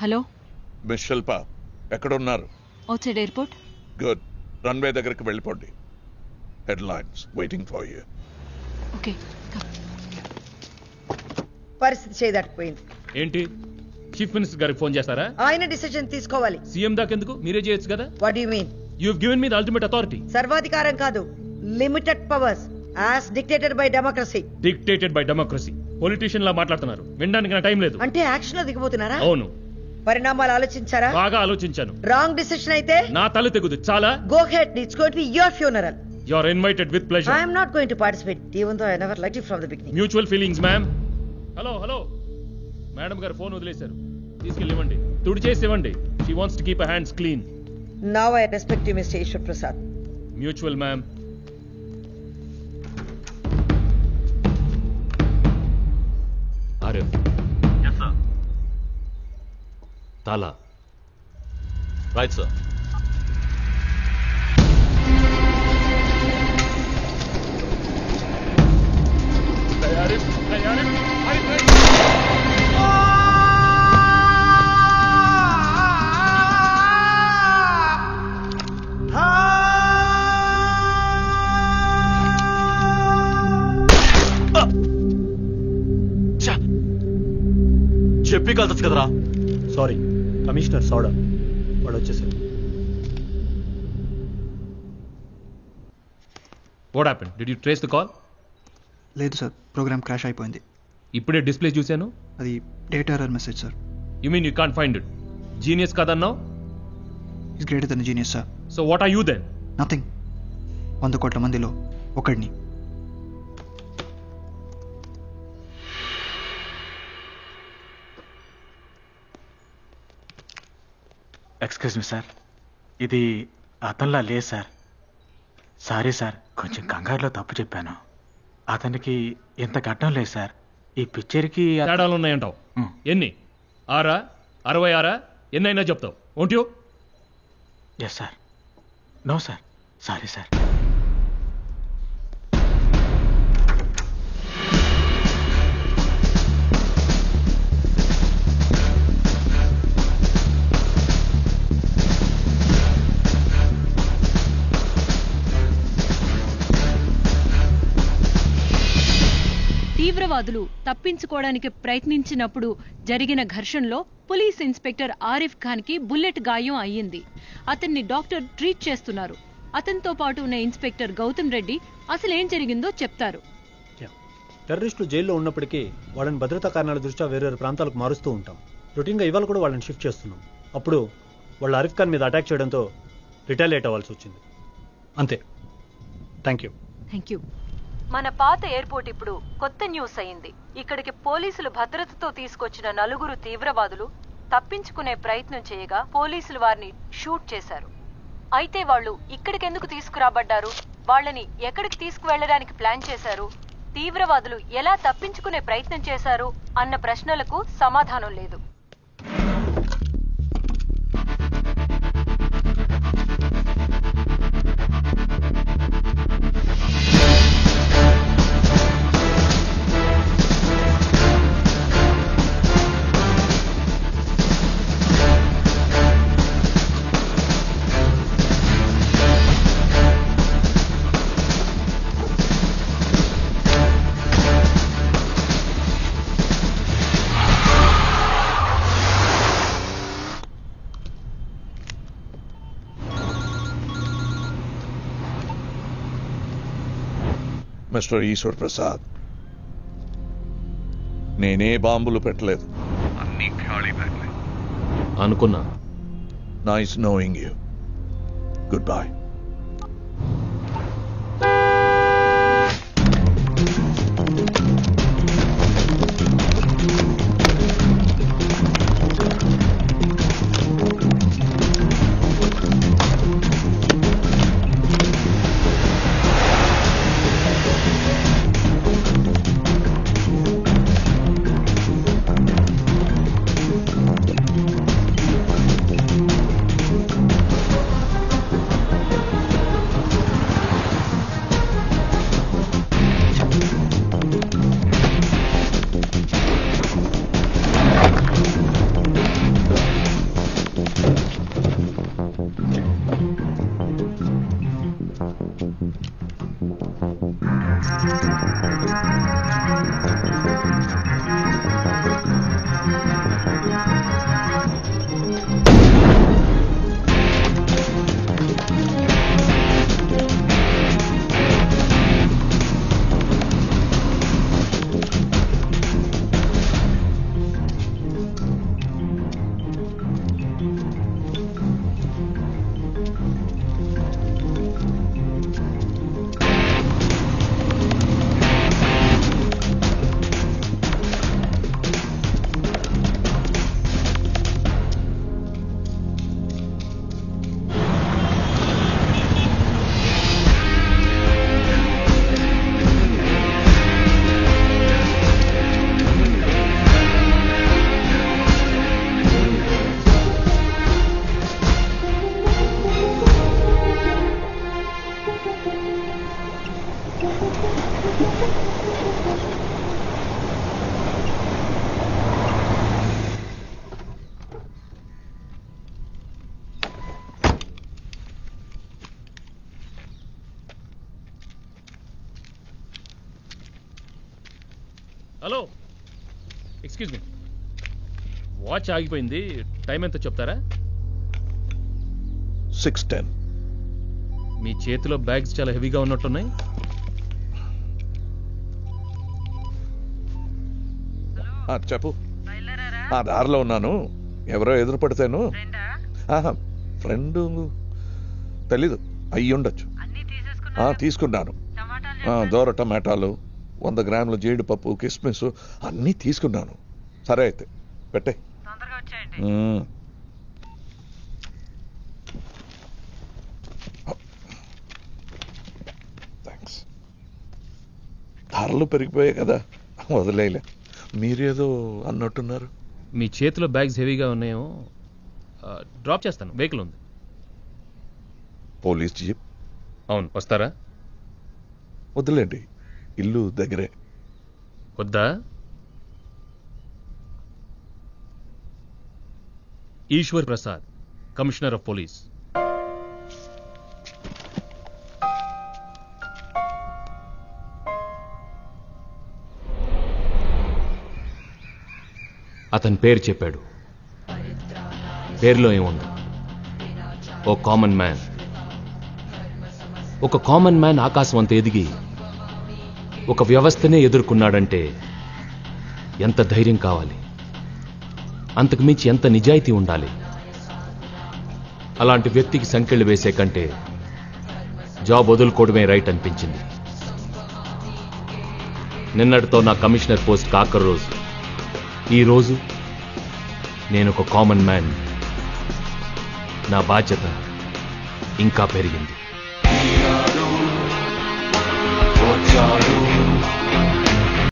Hello miss శిల్ప ఎక్కడున్నారు? Outside airport. Good. Runway దగ్గరికి వెళ్ళిపోండి. Headlines waiting for you. Okay. పరిస్థితి చేయదాటిపోయింది. ఏంటి చీఫ్ మినిస్టర్ గారికి ఫోన్ చేస్తారా? ఆయన డిసిజన్ తీసుకోవాలి. సీఎం దాకెందుకు, మీరే చేయొచ్చు కదా. What you mean? You have given me the ultimate authority. సర్వాధికారం కాదు, limited powers as dictated by democracy. Dictated by democracy. Politician లా మాట్లాడుతున్నారు, వినడానికి నా టైం లేదు. అంటే యాక్షన్ లో దిగిపోతున్నారా? అవును. పరిణామాలు ఆలోచించారా? బాగా ఆలోచించాను. రాంగ్ డిసిషన్ అయితే నా తల తెగుదు. చాలా. Go ahead, it's going to be your funeral. You are invited with pleasure. I am not going to participate even though I never liked it from the beginning. Mutual feelings ma'am. Hello hello madam గారు phone వదిలేశారు, తీసుకెళ్ళివ్వండి. తుడి చేసి ఇవ్వండి. She wants to keep her hands clean. Now I respect you, Mr. Ishwar Prasad. Mutual ma'am. Arif. Yes, sir. తాలా. Right, sir. Arif, Arif, Arif. చెప్పి కలుసు కదరా. Sorry commissioner soda వాడు వచ్చేసారు. What happened? Did you trace the call? లేదు sir, programme crash అయిపోయింది. ఇప్పుడే display చూశాను. అది data error message sir. You mean you can't find it? Genius కాదన్నావు. Is greater than genius sir. So what are you then? Nothing. 100 కోట్ల మందిలో ఒకడిని. Excuse me sir, ఇది అతనిలా లేదు సార్. సారీ సార్, కొంచెం కంగారులో తప్పు చెప్పాను. అతనికి ఇంత గడ్డం లేదు సార్. ఈ పిక్చర్కి తేడాలు ఉన్నాయంటావు. ఎన్ని? 6, 66 ఎన్నైనా చెప్తావు. Won't you? Yes sir. No sir, sorry sir. తీవ్రవాదులు తప్పించుకోవడానికి ప్రయత్నించినప్పుడు జరిగిన ఘర్షణలో పోలీస్ ఇన్స్పెక్టర్ ఆరిఫ్ ఖాన్ కి బుల్లెట్ గాయం అయ్యింది. అతన్ని డాక్టర్ ట్రీట్ చేస్తున్నారు. అతనితో పాటు ఉన్న ఇన్స్పెక్టర్ గౌతమ్ రెడ్డి అసలేం జరిగిందో చెప్తారు. టెర్రరిస్టులు జైల్లో ఉన్నప్పటికీ వాళ్ళని భద్రతా కారణాల దృష్ట్యా వేరే ప్రాంతాలకు మారుస్తూ ఉంటాం. రొటీన్గా ఇవాళ కూడా వాళ్ళని షిఫ్ట్ చేస్తున్నాం. అప్పుడు వాళ్ళు ఆరిఫ్ ఖాన్ మీద అటాక్ చేయడంతో రిటాలియేట్ అవ్వాల్సి వచ్చింది. అంతే. Thank you. మన పాత ఎయిర్పోర్ట్ ఇప్పుడు కొత్త న్యూస్ అయింది. ఇక్కడికి పోలీసులు భద్రతతో తీసుకొచ్చిన 4 తీవ్రవాదులు తప్పించుకునే ప్రయత్నం చేయగా పోలీసులు వారిని షూట్ చేశారు. అయితే వాళ్ళు ఇక్కడికెందుకు తీసుకురాబడ్డారు? వాళ్ళని ఎక్కడికి తీసుకువెళ్లడానికి ప్లాన్ చేశారు? తీవ్రవాదులు ఎలా తప్పించుకునే ప్రయత్నం చేశారు అన్న ప్రశ్నలకు సమాధానం లేదు. మిస్టర్ ఈశ్వర్ ప్రసాద్, నేనే బాంబులు పెట్టలేదు. అన్ని ఖాళీ బ్యాగ్లే. అనుకున్నా. Nice knowing you. Good bye. Hello, excuse me, watch ఆగిపోయింది, టైం ఎంత చెప్తారా? 6:10. మీ చేతిలో బ్యాగ్స్ చాలా హెవీగా ఉన్నట్టున్నాయి. చెప్పు. దారిలో ఉన్నాను, ఎవరో ఎదురు పడితేను. ఫ్రెండ్ తెలీదు, అయ్యి ఉండొచ్చు. తీసుకున్నాను. దోర టమాటాలు, 100 గ్రాముల జీడిపప్పు, కిస్మిస్ అన్నీ తీసుకున్నాను. సరే అయితే పెట్టే. థ్యాంక్స్. ధరలు పెరిగిపోయాయి కదా, వదిలేయలే. మీరేదో అన్నట్టున్నారు. మీ చేతిలో బ్యాగ్స్ హెవీగా ఉన్నాయో, డ్రాప్ చేస్తాను, వెహికల్ ఉంది. Police jeep? అవును, వస్తారా? వద్దులేండి, ఇల్లు దగ్గరే. వద్దా? Eshwar Prasad, commissioner of police. అతని పేరు చెప్పాడు. పేరులో ఏముంది? ఓ కామన్ మ్యాన్. ఒక కామన్ మ్యాన్ ఆకాశం అంత ఎదిగి ఒక వ్యవస్థనే ఎదుర్కొన్నాడంటే ఎంత ధైర్యం కావాలి, అంతకు మించి ఎంత నిజాయితీ ఉండాలి. అలాంటి వ్యక్తికి సంకెళ్ళు వేసే కంటే జాబ్ వదులుకోవడమే రైట్ అనిపించింది. నిన్నటితో నా కమిషనర్ పోస్ట్ ఆఖరి రోజు. ఈరోజు నేను ఒక కామన్ మ్యాన్. నా బాధ్యత ఇంకా పెరిగింది.